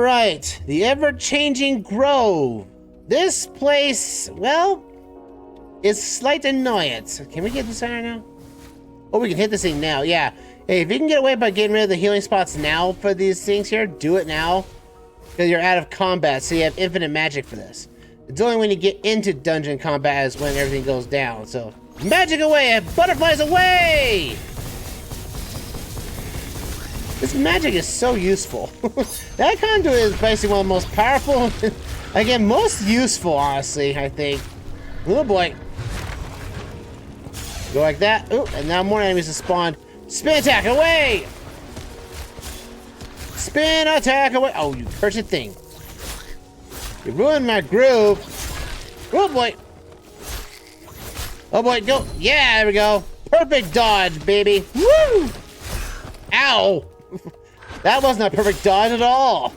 right, the ever-changing grove. This place, well, it's slight annoyance. Can we get this right now? Oh, we can hit this thing now, yeah. Hey, if you can get away by getting rid of the healing spots now for these things here, do it now. Because you're out of combat, so you have infinite magic for this. It's only when you get into dungeon combat is when everything goes down, so... Magic away! Butterflies away! This magic is so useful. That conduit is basically one of the most powerful... Again, most useful, honestly, I think. Oh boy. Go like that. Ooh, and now more enemies have spawned. Spin attack away! Spin attack away! Oh, you cursed thing. You ruined my groove. Oh boy. Oh boy, go. Yeah, there we go. Perfect dodge, baby. Woo! Ow! That wasn't a perfect dodge at all.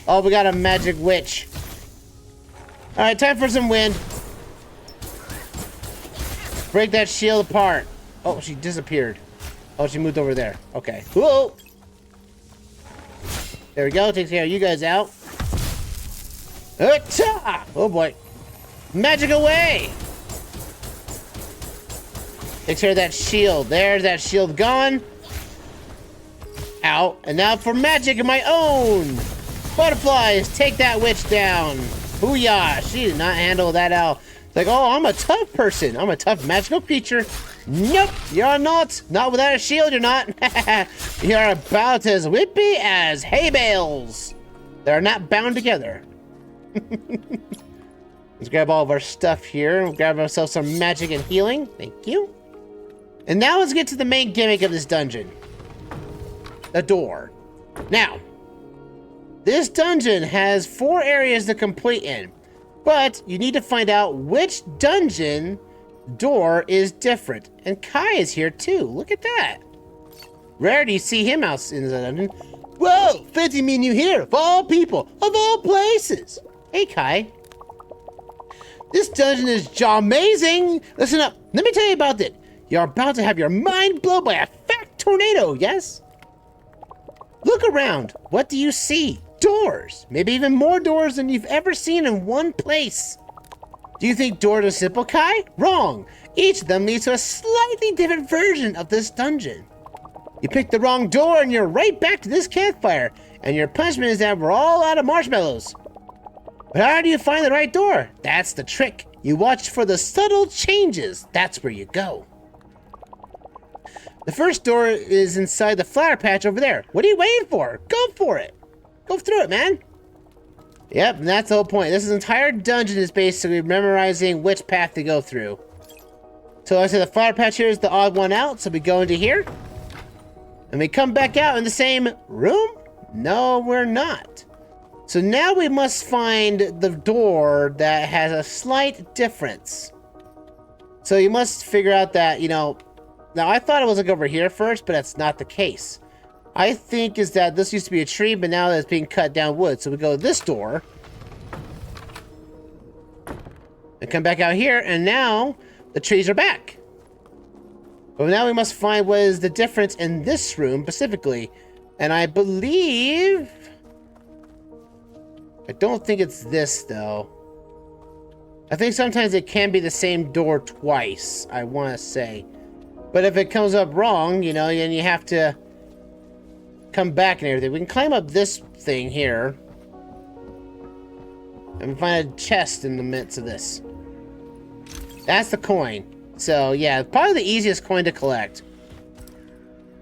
Oh, we got a magic witch. Alright, time for some wind. Break that shield apart. Oh, she disappeared. Oh, she moved over there. Okay. Whoa! There we go. Takes care of you guys out. Oh boy. Magic away! Takes care of that shield. There's that shield gone. Ow. And now for magic of my own. Butterflies, take that witch down. Booyah. She did not handle that out. Like, oh, I'm a tough person. I'm a tough magical creature. Nope, you're not. Not without a shield, you're not. You're about as whippy as hay bales. They're not bound together. Let's grab all of our stuff here and grab ourselves some magic and healing. Thank you. And now let's get to the main gimmick of this dungeon. The door. Now, this dungeon has 4 areas to complete in, but you need to find out which dungeon door is different. And Kai is here too. Look at that. Rare do you see him out in the dungeon. Whoa, fancy meeting you here, of all people, of all places. Hey, Kai. This dungeon is amazing. Listen up. Let me tell you about it. You're about to have your mind blown by a fat tornado, yes? Look around. What do you see? Doors. Maybe even more doors than you've ever seen in one place. Do you think doors are simple, Kai? Wrong. Each of them leads to a slightly different version of this dungeon. You picked the wrong door and you're right back to this campfire. And your punishment is that we're all out of marshmallows. But how do you find the right door? That's the trick. You watch for the subtle changes. That's where you go. The first door is inside the flower patch over there. What are you waiting for? Go for it. Go through it, man. Yep, and that's the whole point. This entire dungeon is basically memorizing which path to go through. So like I said, the flower patch here is the odd one out. So we go into here. And we come back out in the same room? No, we're not. So now we must find the door that has a slight difference. So you must figure out that, you know... Now, I thought it was like over here first, but that's not the case. I think is that this used to be a tree, but now it's being cut down wood. So we go to this door. And come back out here, and now the trees are back. But now we must find what is the difference in this room specifically. And I believe... I don't think it's this, though. I think sometimes it can be the same door twice, I want to say. But if it comes up wrong, you know, then you have to come back and everything. We can climb up this thing here. And find a chest in the midst of this. That's the coin. So, yeah, probably the easiest coin to collect.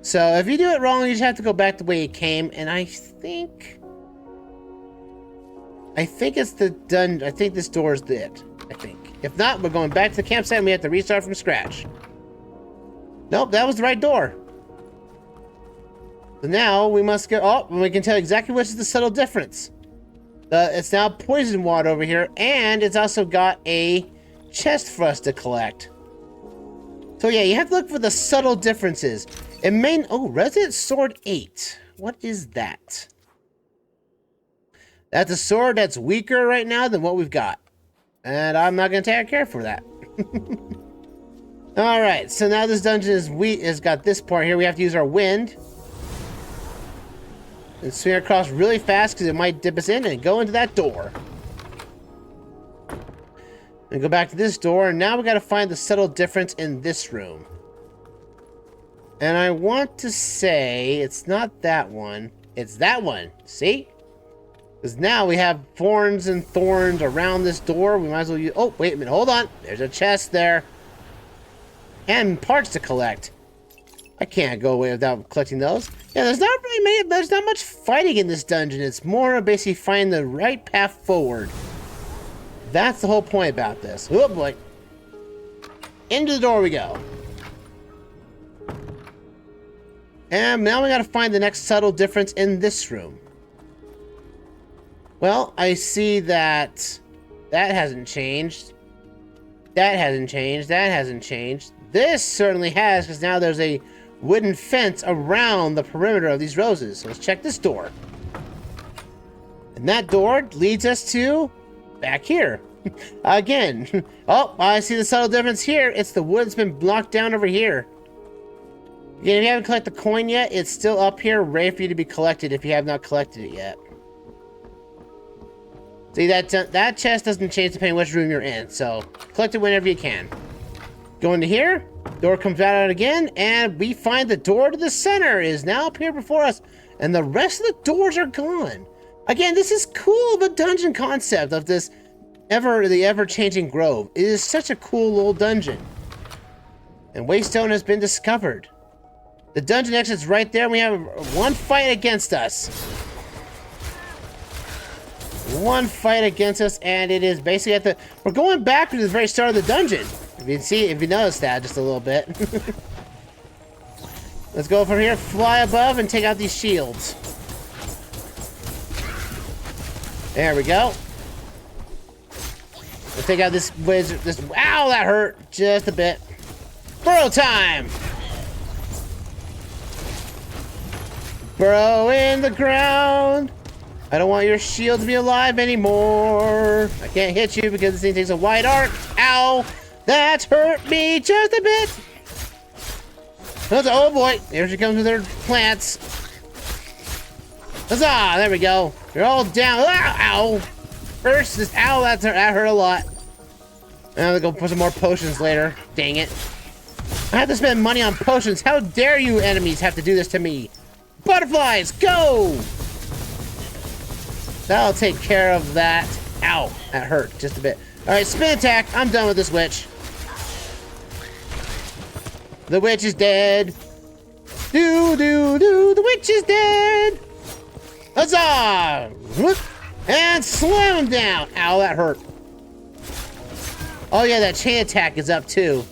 So, if you do it wrong, you just have to go back the way you came. And I think it's the done. I think this door is it. I think. If not, we're going back to the campsite and we have to restart from scratch. Nope, that was the right door. So now we must go. Oh, and we can tell exactly which is the subtle difference. It's now poison water over here, and it's also got a chest for us to collect. So yeah, you have to look for the subtle differences. It may. Oh, Resident Sword 8. What is that? That's a sword that's weaker right now than what we've got. And I'm not going to take care for that. Alright, so now this dungeon is has got this part here. We have to use our wind. and swing across really fast because it might dip us in and go into that door. And go back to this door, and now we got to find the subtle difference in this room. And I want to say it's not that one, it's that one. See? Because now we have thorns and thorns around this door. We might as well use... Oh, wait a minute. Hold on. There's a chest there. And parts to collect. I can't go away without collecting those. Yeah, there's not really many... There's not much fighting in this dungeon. It's more of basically finding the right path forward. That's the whole point about this. Oh, boy. Into the door we go. And now we gotta find the next subtle difference in this room. Well, I see that hasn't changed. That hasn't changed. That hasn't changed. This certainly has, because now there's a wooden fence around the perimeter of these roses. So let's check this door. And that door leads us to back here. Again. Oh, I see the subtle difference here. It's the wood that's been blocked down over here. Again, if you haven't collected the coin yet, it's still up here, ready for you to be collected if you have not collected it yet. See, that chest doesn't change depending on which room you're in, so collect it whenever you can. Go into here, door comes out again, and we find the door to the center is now up here before us, and the rest of the doors are gone. Again, this is cool, the dungeon concept of this ever-changing grove. It is such a cool little dungeon. And Waystone has been discovered. The dungeon exit's right there, and we have one fight against us. One fight against us, and it is basically at the... We're going back to the very start of the dungeon. If you notice that just a little bit. Let's go from here, fly above, and take out these shields. There we go. Let's take out this wizard. Ow, that hurt just a bit. Burrow time! Burrow in the ground. I don't want your shield to be alive anymore. I can't hit you because this thing takes a wide arc. Ow! That hurt me just a bit. Oh boy, here she comes with her plants. Huzzah! There we go. You're all down. Ow! Ow! First, this ow, that hurt a lot. I'm gonna go put some more potions later. Dang it. I have to spend money on potions. How dare you enemies have to do this to me? Butterflies, go! That'll take care of that. Ow, that hurt just a bit. All right, spin attack. I'm done with this witch. The witch is dead. The witch is dead. Huzzah! And slam him down. Ow, that hurt. Oh yeah, that chain attack is up too.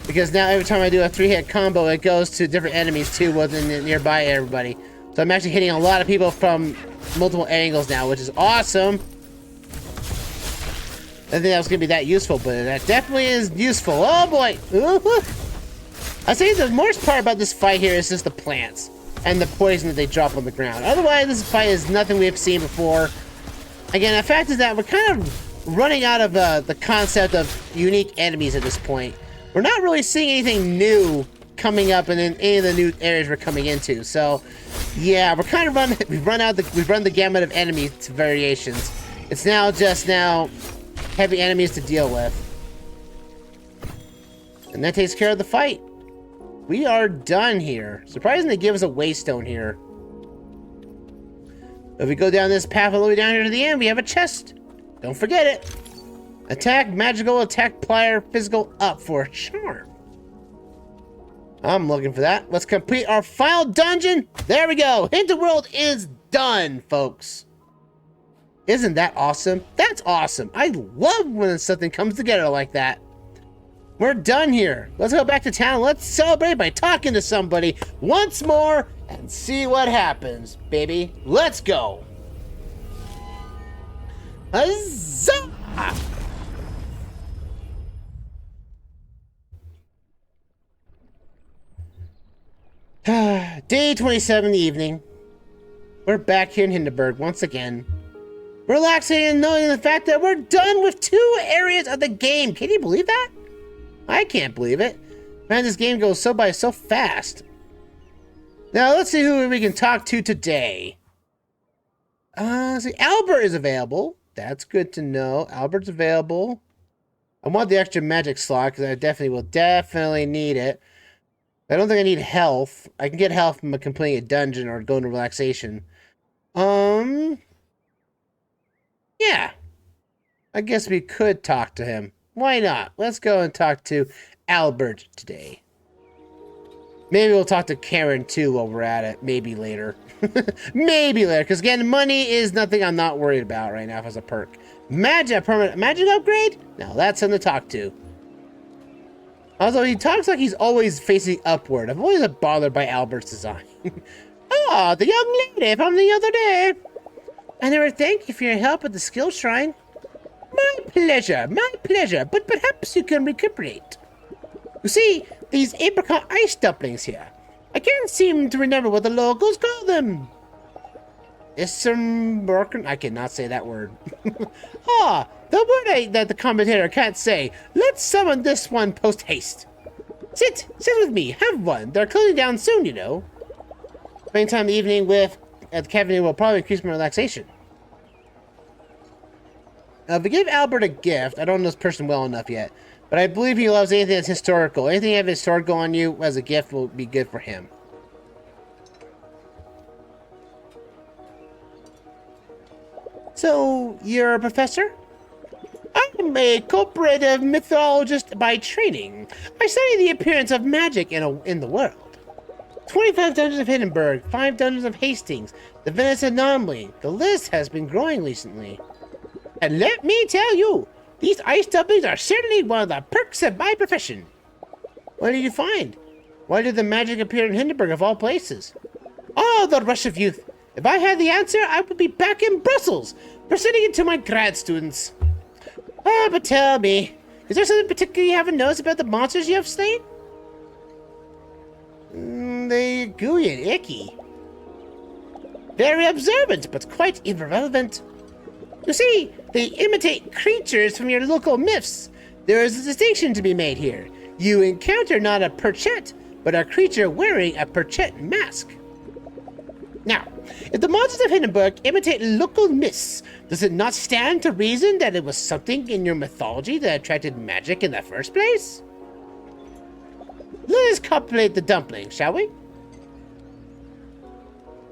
Because now every time I do a 3-hit combo, it goes to different enemies too, within nearby everybody. So I'm actually hitting a lot of people from multiple angles now, which is awesome. I didn't think that was gonna be that useful, but that definitely is useful. Oh boy! I say the worst part about this fight here is just the plants and the poison that they drop on the ground. Otherwise, this fight is nothing we have seen before. Again, the fact is that we're kind of running out of the concept of unique enemies at this point. We're not really seeing anything new coming up in any of the new areas we're coming into. So, yeah, we're kind of we've run the gamut of enemy variations. It's now just heavy enemies to deal with. And that takes care of the fight. We are done here. Surprisingly, they give us a waystone here. If we go down this path all the way down here to the end, we have a chest. Don't forget it. Attack, magical, attack, plier, physical, up for a charm. I'm looking for that. Let's complete our final dungeon. There we go. Hinterworld is done, folks. Isn't that awesome? That's awesome. I love when something comes together like that. We're done here. Let's go back to town. Let's celebrate by talking to somebody once more and see what happens, baby. Let's go. Huzzah! Day 27 evening. We're back here in Hinterberg once again. Relaxing and knowing the fact that we're done with 2 areas of the game. Can you believe that? I can't believe it. Man, this game goes so fast. Now, let's see who we can talk to today. See, Albert is available. That's good to know. Albert's available. I want the extra magic slot because I definitely need it. I don't think I need health. I can get health from completing a dungeon or going to relaxation. Yeah. I guess we could talk to him. Why not? Let's go and talk to Albert today. Maybe we'll talk to Karen too while we're at it. Maybe later. Maybe later. Because again, money is nothing I'm not worried about right now as a perk. Permanent magic upgrade? No, that's him to talk to. Although he talks like he's always facing upward. I'm always bothered by Albert's design. Ah, the young lady from the other day. I never thank you for your help at the skill shrine. My pleasure, but perhaps you can recuperate. You see, these apricot ice dumplings here. I can't seem to remember what the locals call them. Issenberken? I cannot say that word. The word that the commentator can't say. Let's summon this one post haste. Sit with me, have one. They're closing down soon, you know. Spending time in the evening at the cafe will probably increase my relaxation. If we give Albert a gift, I don't know this person well enough yet, but I believe he loves anything that's historical. Anything you have historical on you as a gift will be good for him. So, you're a professor? I'm a cooperative mythologist by training. I study the appearance of magic in the world. 25 dungeons of Hinterberg, 5 dungeons of Hastings, the Venice Anomaly. The list has been growing recently. And let me tell you, these ice dumplings are certainly one of the perks of my profession. What did you find? Why did the magic appear in Hinterburg of all places? Oh, the rush of youth. If I had the answer, I would be back in Brussels, presenting it to my grad students. But tell me, is there something particular you haven't noticed about the monsters you have slain? They're gooey and icky. Very observant, but quite irrelevant. You see, they imitate creatures from your local myths. There is a distinction to be made here. You encounter not a perchette, but a creature wearing a perchette mask. Now, if the monsters of Hinterburg imitate local myths, does it not stand to reason that it was something in your mythology that attracted magic in the first place? Let us copulate the dumpling, shall we?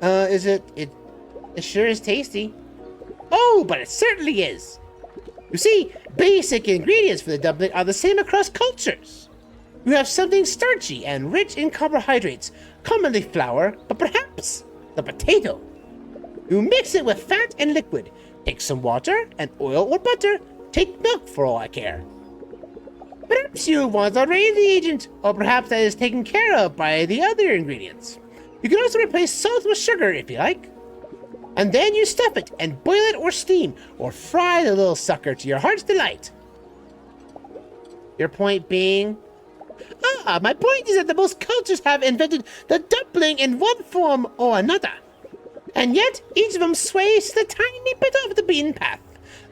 It sure is tasty. Oh, but it certainly is. You see, basic ingredients for the dumpling are the same across cultures. You have something starchy and rich in carbohydrates, commonly flour, but perhaps the potato. You mix it with fat and liquid. Take some water and oil or butter. Take milk for all I care. Perhaps you want a raising agent, or perhaps that is taken care of by the other ingredients. You can also replace salt with sugar if you like. And then you stuff it and boil it or steam or fry the little sucker to your heart's delight. Your point being? My point is that the most cultures have invented the dumpling in one form or another. And yet, each of them sways to the tiny bit of the beaten path.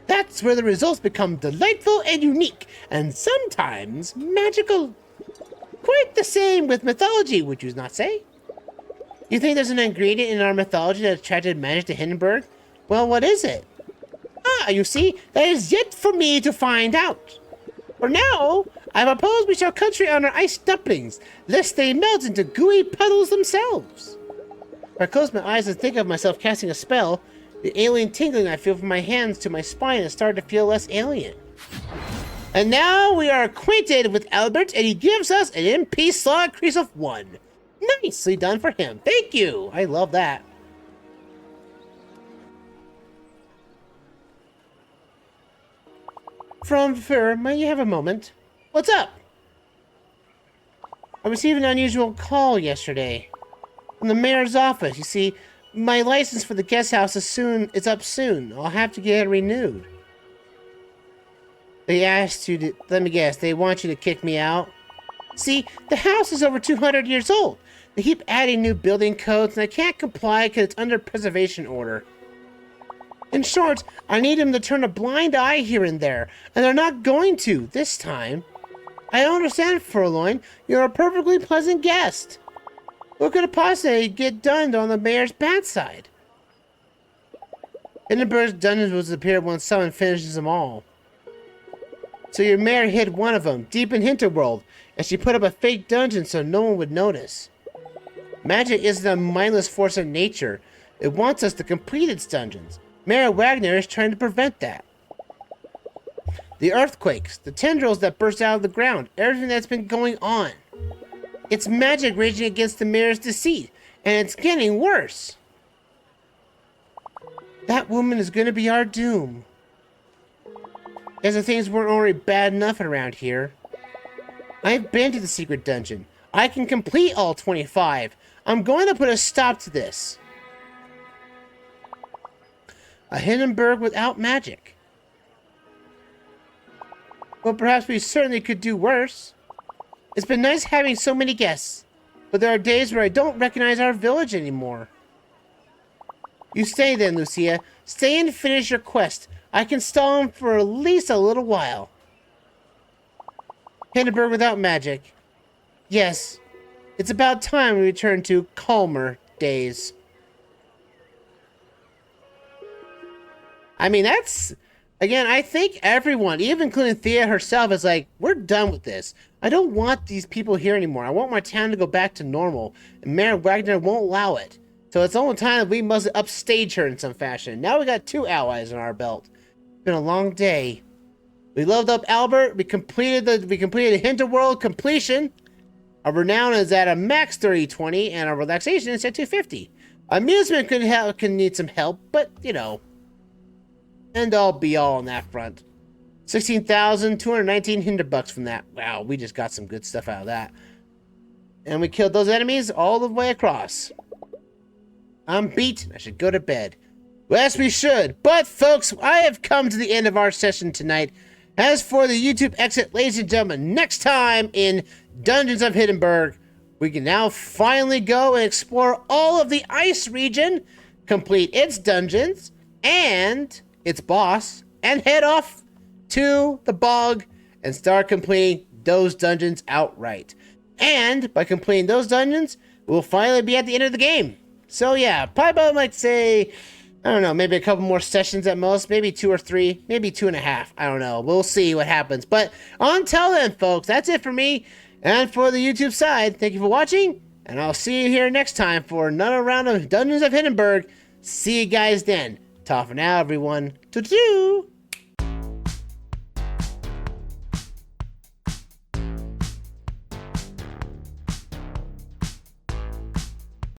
That's where the results become delightful and unique, and sometimes magical. Quite the same with mythology, would you not say? You think there's an ingredient in our mythology that attracted magic to Hinterberg? Well, what is it? You see, that is yet for me to find out. For now, I propose we shall concentrate on our ice dumplings, lest they melt into gooey puddles themselves. If I close my eyes and think of myself casting a spell, the alien tingling I feel from my hands to my spine has started to feel less alien. And now we are acquainted with Albert, and he gives us an MP slot increase of 1. Nicely done for him. Thank you. I love that. From Fur, may you have a moment? What's up? I received an unusual call yesterday from the mayor's office. You see, my license for the guest house is up soon. I'll have to get it renewed. They asked you to, let me guess, they want you to kick me out? See, the house is over 200 years old. They keep adding new building codes, and I can't comply because it's under preservation order. In short, I need them to turn a blind eye here and there, and they're not going to this time. I don't understand, Furloin. You're a perfectly pleasant guest. What could possibly get done on the mayor's bad side? Hinterberg's dungeons will disappear once someone finishes them all. So your mayor hid one of them, deep in Hinterworld, and she put up a fake dungeon so no one would notice. Magic isn't a mindless force of nature. It wants us to complete its dungeons. Mayor Wagner is trying to prevent that. The earthquakes, the tendrils that burst out of the ground, everything that's been going on. It's magic raging against the mayor's deceit, and it's getting worse. That woman is going to be our doom. As if things weren't already bad enough around here. I've been to the secret dungeon. I can complete all 25. I'm going to put a stop to this. A Hinterberg without magic. Well, perhaps we certainly could do worse. It's been nice having so many guests, but there are days where I don't recognize our village anymore. You stay then, Lucia. Stay and finish your quest. I can stall him for at least a little while. Hinterberg without magic. Yes, it's about time we return to calmer days. I mean, that's... Again, I think everyone, even including Thea herself, is like, we're done with this. I don't want these people here anymore. I want my town to go back to normal. And Mayor Wagner won't allow it. So it's only time that we must upstage her in some fashion. Now we got 2 allies on our belt. It's been a long day. We leveled up Albert. We completed Hinterworld completion. Our renown is at a max 30-20, and our relaxation is at 250. Amusement can need some help, but you know. End all be all on that front. 16,219 Hinterbucks from that. Wow, we just got some good stuff out of that. And we killed those enemies all the way across. I'm beat. I should go to bed. Well, yes, we should. But, folks, I have come to the end of our session tonight. As for the YouTube exit, ladies and gentlemen, next time in Dungeons of Hinterberg, we can now finally go and explore all of the ice region, complete its dungeons, and its boss, and head off to the bog and start completing those dungeons outright. And by completing those dungeons, we'll finally be at the end of the game. So yeah, probably about, like, say, I don't know, maybe a couple more sessions at most, maybe 2 or 3, maybe 2.5. I don't know. We'll see what happens. But until then, folks, that's it for me. And for the YouTube side, thank you for watching, and I'll see you here next time for another round of Dungeons of Hinterberg. See you guys then. Ta for now, everyone. Toodaloo!